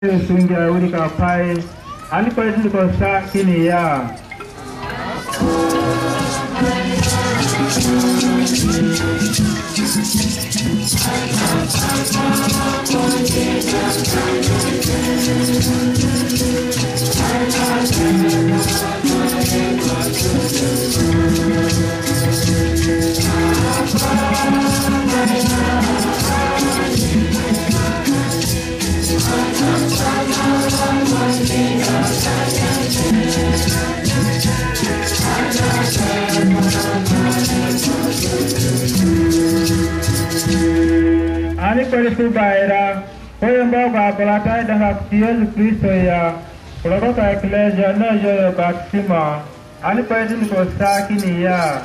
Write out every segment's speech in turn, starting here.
Sunga urika pai ani kwa hizi kwa saa kini ya ani kwa hizi baira kwa mboga balata dengan Yesus Kristus ya kalau kau eklesia na joyo baptisma ani kwa hizi kwa saa kini ya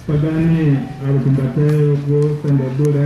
Padani alikumbate go sende dole